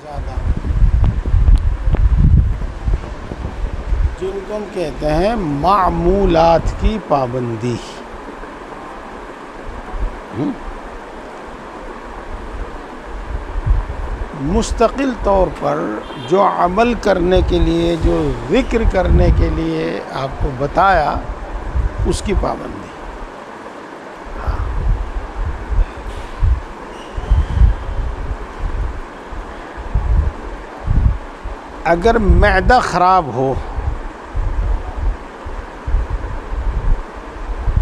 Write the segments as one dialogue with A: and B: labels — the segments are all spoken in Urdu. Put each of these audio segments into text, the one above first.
A: زیادہ، جن کو ہم کہتے ہیں معمولات کی پابندی. مستقل طور پر جو عمل کرنے کے لیے، جو ذکر کرنے کے لیے آپ کو بتایا، اس کی پابندی. اگر معدہ خراب ہو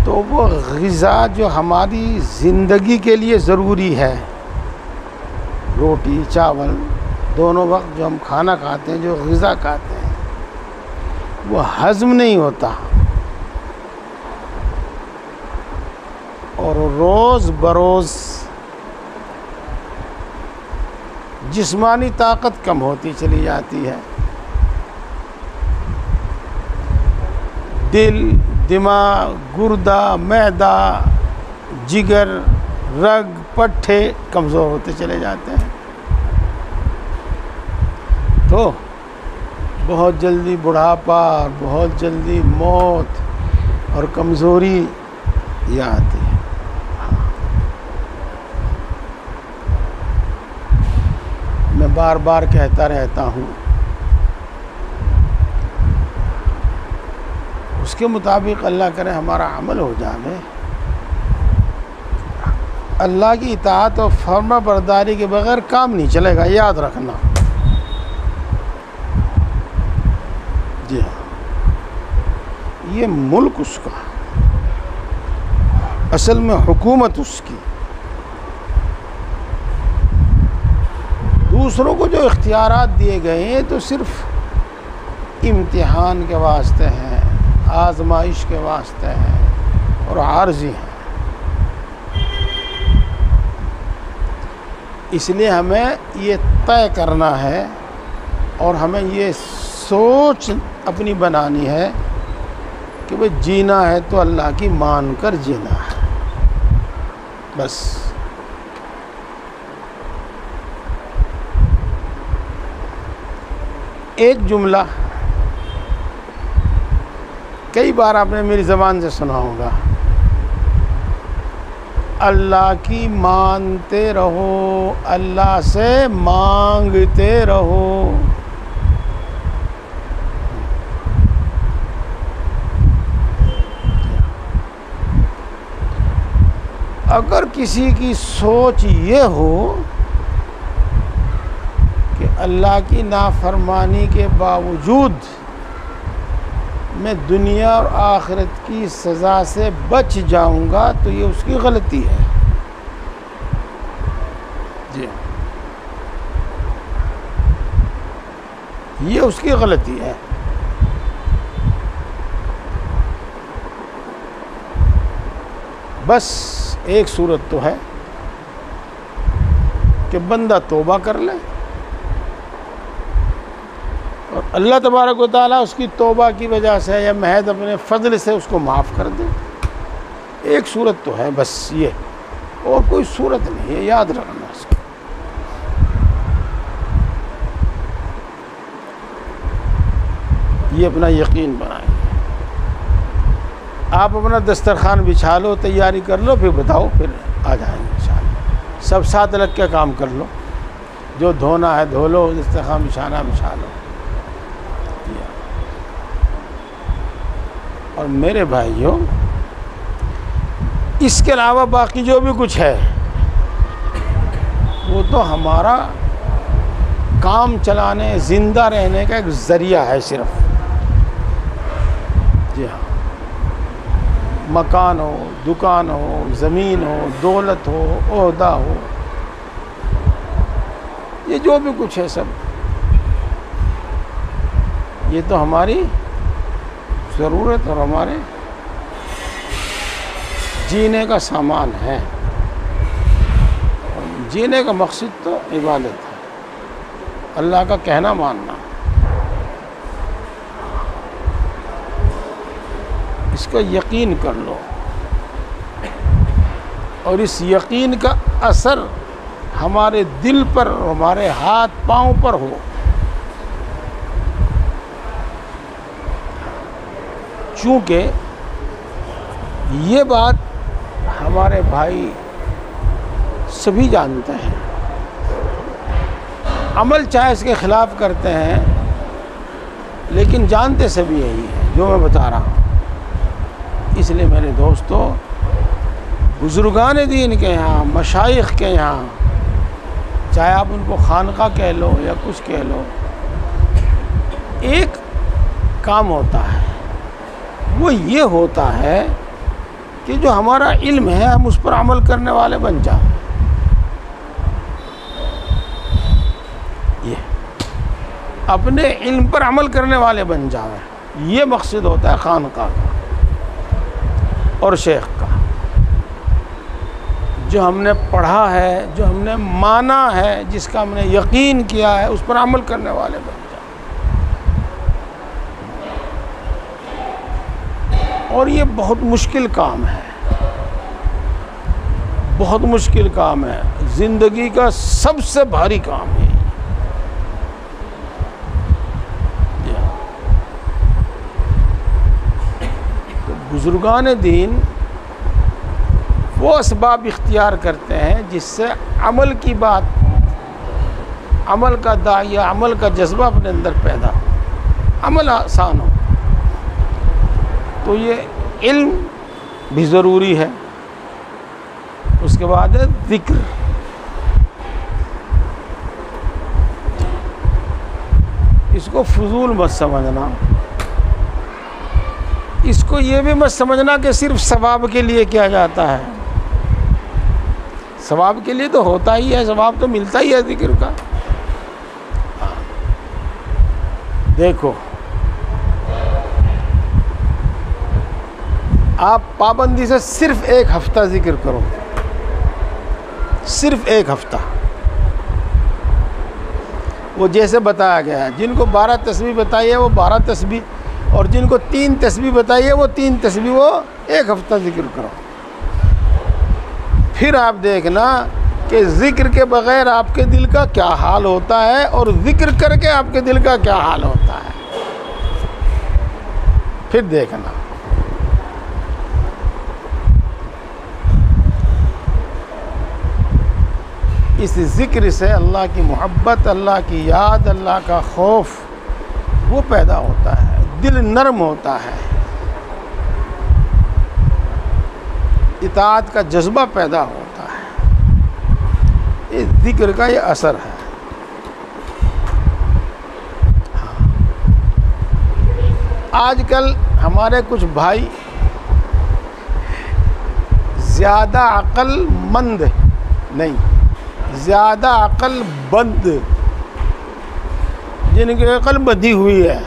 A: تو وہ غذا جو ہماری زندگی کے لیے ضروری ہے، روٹی چاول دونوں وقت جو ہم کھانا کھاتے ہیں، جو غذا کھاتے ہیں، وہ ہضم نہیں ہوتا اور روز بروز جسمانی طاقت کم ہوتی چلی جاتی ہے. دل، دماغ، گردہ، معدہ، جگر، رگ، پٹھے کمزور ہوتے چلے جاتے ہیں، تو بہت جلدی بڑھاپا اور بہت جلدی موت اور کمزوری یہ آتی ہے. میں بار بار کہتا رہتا ہوں، اس کے مطابق اللہ کرے ہمارا عمل ہو جائے. اللہ کی اطاعت اور فرما برداری کے بغیر کام نہیں چلے گا، یاد رکھنا. جی ہاں، یہ ملک اس کا، اصل میں حکومت اس کی. دوسروں کو جو اختیارات دیے گئے ہیں تو صرف امتحان کے واسطے ہیں، آزمائش کے واسطے ہیں اور عارضی ہیں. اس لیے ہمیں یہ طے کرنا ہے اور ہمیں یہ سوچ اپنی بنانی ہے کہ وہ جینا ہے تو اللہ کی مان کر جینا ہے، بس. ایک جملہ کئی بار آپ نے میری زبان سے سنا ہوگا، اللہ کی مانتے رہو، اللہ سے مانگتے رہو. اگر کسی کی سوچ یہ ہو کہ اللہ کی نافرمانی کے باوجود میں دنیا اور آخرت کی سزا سے بچ جاؤں گا، تو یہ اس کی غلطی ہے. جی، یہ اس کی غلطی ہے. بس ایک صورت تو ہے کہ بندہ توبہ کر لے اور اللہ تبارک و تعالیٰ اس کی توبہ کی وجہ سے یا محض اپنے فضل سے اس کو معاف کر دے. ایک صورت تو ہے بس یہ، اور کوئی صورت نہیں ہے، یاد رکھنا اس کو. یہ اپنا یقین بنائیں. آپ اپنا دسترخوان بچھا لو، تیاری کر لو، پھر بتاؤ، پھر آ جائیں گے انشاءاللہ. سب ساتھ لگ کے کام کر لو، جو دھونا ہے دھو لو، دسترخوان بچھانا بچھا لو. اور میرے بھائیوں، اس کے علاوہ باقی جو بھی کچھ ہے وہ تو ہمارا کام چلانے، زندہ رہنے کا ایک ذریعہ ہے صرف. جی ہاں، مکان ہو، دکان ہو، زمین ہو، دولت ہو، عہدہ ہو، یہ جو بھی کچھ ہے سب، یہ تو ہماری ضرورت اور ہمارے جینے کا سامان ہے. جینے کا مقصد تو عبادت ہے، اللہ کا کہنا ماننا. اس کو یقین کر لو، اور اس یقین کا اثر ہمارے دل پر، ہمارے ہاتھ پاؤں پر ہو۔ چونکہ یہ بات ہمارے بھائی سبھی جانتے ہیں، عمل چاہے اس کے خلاف کرتے ہیں لیکن جانتے سبھی یہی ہے جو میں بتا رہا ہوں۔ اس لیے میرے دوستو، بزرگان دین کے یہاں، مشائخ کے یہاں، چاہے آپ ان کو خانقاہ کہہ لو یا کچھ کہہ لو، ایک کام ہوتا ہے، وہ یہ ہوتا ہے کہ جو ہمارا علم ہے ہم اس پر عمل کرنے والے بن جائیں۔ یہ اپنے علم پر عمل کرنے والے بن جائیں، یہ مقصد ہوتا ہے خانقاہ کا اور شیخ کا۔ جو ہم نے پڑھا ہے، جو ہم نے مانا ہے، جس کا ہم نے یقین کیا ہے، اس پر عمل کرنے والے بن جائیں۔ اور یہ بہت مشکل کام ہے، بہت مشکل کام ہے، زندگی کا سب سے بھاری کام ہے۔ تو بزرگان دین وہ اسباب اختیار کرتے ہیں جس سے عمل کی بات، عمل کا داعیہ، عمل کا جذبہ اپنے اندر پیدا ہو، عمل آسان ہو۔ تو یہ علم بھی ضروری ہے۔ اس کے بعد ہے ذکر۔ اس کو فضول مت سمجھنا، اس کو یہ بھی مت سمجھنا کہ صرف ثواب کے لیے کیا جاتا ہے۔ ثواب کے لیے تو ہوتا ہی ہے، ثواب تو ملتا ہی ہے ذکر کا۔ دیکھو، آپ پابندی سے صرف ایک ہفتہ ذکر کرو، صرف ایک ہفتہ۔ وہ جیسے بتایا گیا ہے، جن کو 12 تسبیح بتائی ہے وہ 12 تسبیح، اور جن کو 3 تسبیح بتائی ہے وہ 3 تسبیح، وہ ایک ہفتہ ذکر کرو۔ پھر آپ دیکھنا کہ ذکر کے بغیر آپ کے دل کا کیا حال ہوتا ہے اور ذکر کر کے آپ کے دل کا کیا حال ہوتا ہے، پھر دیکھنا۔ اس ذکر سے اللہ کی محبت، اللہ کی یاد، اللہ کا خوف وہ پیدا ہوتا ہے، دل نرم ہوتا ہے، اطاعت کا جذبہ پیدا ہوتا ہے۔ اس ذکر کا یہ اثر ہے۔ آج کل ہمارے کچھ بھائی زیادہ عقل مند نہیں، زیادہ عقل بند، جن کی عقل بدھی ہوئی ہے،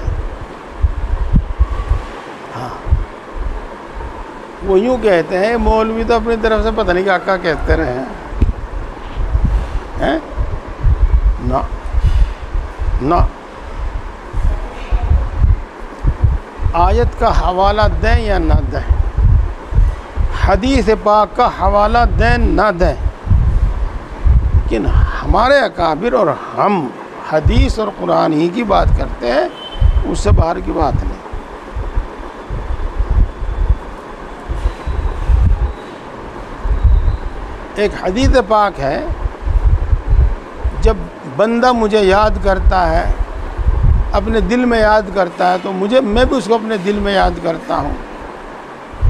A: وہ یوں کہتے ہیں مولوی تو اپنی طرف سے پتہ نہیں کیا کہتے رہے ہیں۔ نہ نہ، آیت کا حوالہ دیں یا نہ دیں، حدیث پاک کا حوالہ دیں نہ دیں، لیکن ہمارے اکابر اور ہم حدیث اور قرآن ہی کی بات کرتے ہیں، اس سے باہر کی بات نہیں۔ ایک حدیث پاک ہے، جب بندہ مجھے یاد کرتا ہے، اپنے دل میں یاد کرتا ہے، تو میں بھی اس کو اپنے دل میں یاد کرتا ہوں،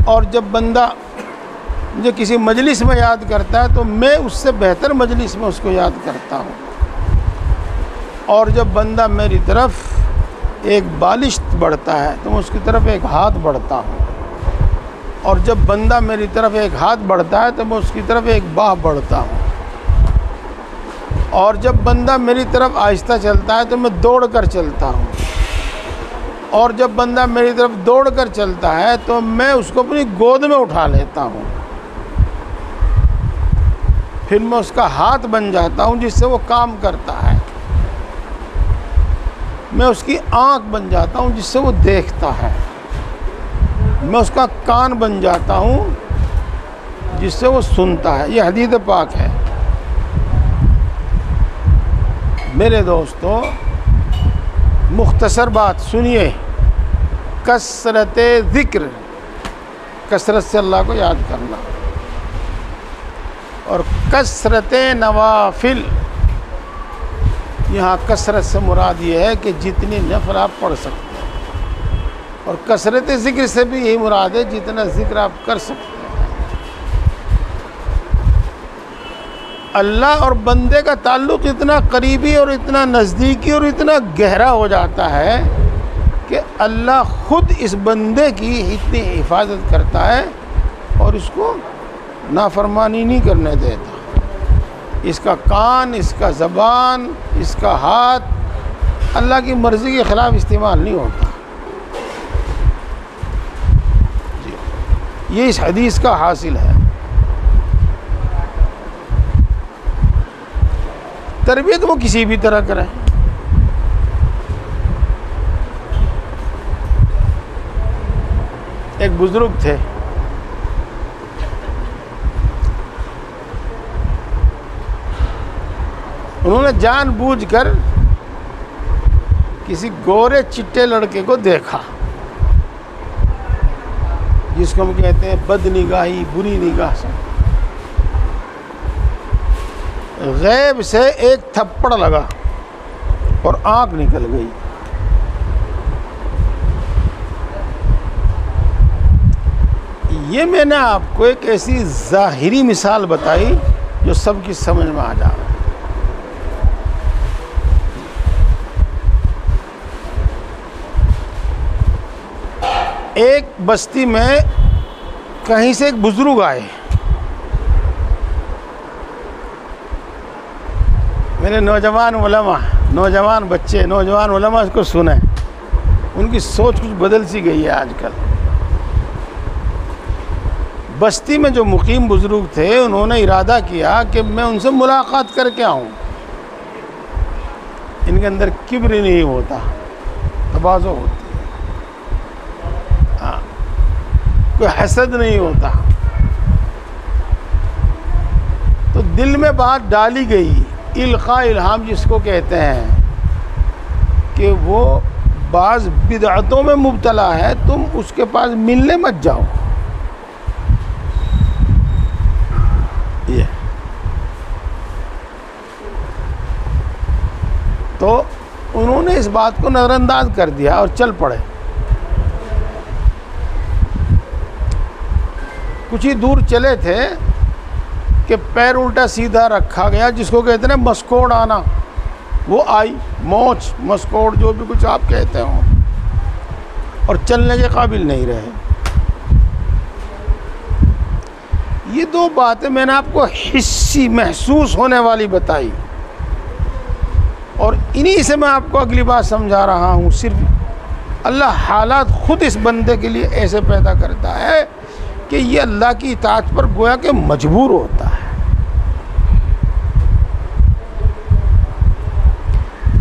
A: اور جب بندہ مجھے کسی مجلس میں یاد کرتا ہے تو میں اس سے بہتر مجلس میں اس کو یاد کرتا ہوں، اور جب بندہ میری طرف ایک بالشت بڑھتا ہے تو میں اس کی طرف ایک ہاتھ بڑھتا ہوں، اور جب بندہ میری طرف ایک ہاتھ بڑھتا ہے تو میں اس کی طرف ایک باہ بڑھتا ہوں، اور جب بندہ میری طرف آہستہ چلتا ہے تو میں دوڑ کر چلتا ہوں، اور جب بندہ میری طرف دوڑ کر چلتا ہے تو میں اس کو اپنی گود میں اٹھا لیتا ہوں، پھر میں اس کا ہاتھ بن جاتا ہوں جس سے وہ کام کرتا ہے، میں اس کی آنکھ بن جاتا ہوں جس سے وہ دیکھتا ہے، میں اس کا کان بن جاتا ہوں جس سے وہ سنتا ہے۔ یہ حدیث پاک ہے۔ میرے دوستو مختصر بات سنیے، کثرت ذکر، کثرت سے اللہ کو یاد کرنا، اور کثرت نوافل، یہاں کثرت سے مراد یہ ہے کہ جتنی نفل آپ پڑھ سکتے ہیں، اور کثرت ذکر سے بھی یہی مراد ہے جتنا ذکر آپ کر سکتے ہیں۔ اللہ اور بندے کا تعلق اتنا قریبی اور اتنا نزدیکی اور اتنا گہرا ہو جاتا ہے کہ اللہ خود اس بندے کی اتنی حفاظت کرتا ہے اور اس کو نافرمانی نہیں کرنے دیتا۔ اس کا کان، اس کا زبان، اس کا ہاتھ اللہ کی مرضی کے خلاف استعمال نہیں ہوتا۔ یہ اس حدیث کا حاصل ہے۔ تربیت وہ کسی بھی طرح کریں، ایک بزرگ تھے، انہوں نے جان بوجھ کر کسی گورے چٹے لڑکے کو دیکھا جس کو ہم کہتے ہیں بد نگاہی، بری نگاہ سے، غیب سے ایک تھپڑ لگا اور آنکھ نکل گئی۔ یہ میں نے آپ کو ایک ایسی ظاہری مثال بتائی جو سب کی سمجھ میں آ جائے۔ ایک بستی میں کہیں سے ایک بزرگ آئے، میرے نوجوان علماء، نوجوان بچے، نوجوان علماء اس کو سنیں، ان کی سوچ کچھ بدل سی گئی ہے آج کل۔ بستی میں جو مقیم بزرگ تھے انہوں نے ارادہ کیا کہ میں ان سے ملاقات کر کے آؤں۔ ان کے اندر کبر نہیں ہوتا، تواضع ہوتی، کوئی حسد نہیں ہوتا۔ تو دل میں بات ڈالی گئی، القاء الہام جس کو کہتے ہیں، کہ وہ بعض بدعتوں میں مبتلا ہے، تم اس کے پاس ملنے مت جاؤ۔ یہ تو انہوں نے اس بات کو نظر انداز کر دیا اور چل پڑے۔ کچھ ہی دور چلے تھے کہ پیر الٹا سیدھا رکھا گیا، جس کو کہتے ہیں مسکوڑ آنا، وہ آئی، موچ، مسکوڑ، جو بھی کچھ آپ کہتے ہو، اور چلنے کے قابل نہیں رہے۔ یہ دو باتیں میں نے آپ کو حسی محسوس ہونے والی بتائی، اور انہی سے میں آپ کو اگلی بات سمجھا رہا ہوں۔ صرف اللہ حالات خود اس بندے کے لیے ایسے پیدا کرتا ہے کہ یہ اللہ کی اطاعت پر گویا کہ مجبور ہوتا ہے،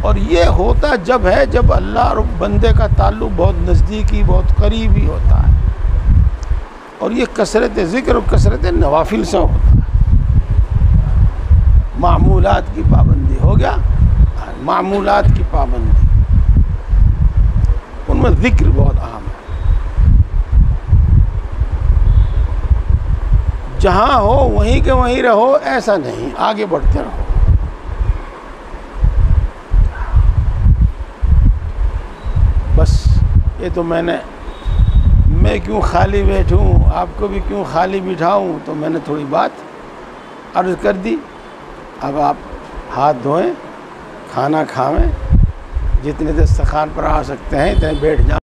A: اور یہ ہوتا جب ہے جب اللہ اور بندے کا تعلق بہت نزدیکی، بہت قریبی ہوتا ہے، اور یہ کثرت ذکر اور کثرت نوافل سے ہوتا ہے۔ معمولات کی پابندی ہو گیا، معمولات کی پابندی، ان میں ذکر بہت اہم ہے۔ جہاں ہو وہیں کے وہیں رہو، ایسا نہیں، آگے بڑھتے رہو۔ بس یہ تو میں کیوں خالی بیٹھوں، آپ کو بھی کیوں خالی بٹھاؤں، تو میں نے تھوڑی بات عرض کر دی۔ اب آپ ہاتھ دھوئیں، کھانا کھاویں، جتنے دسترخوان پر آ سکتے ہیں اتنے بیٹھ جائیں۔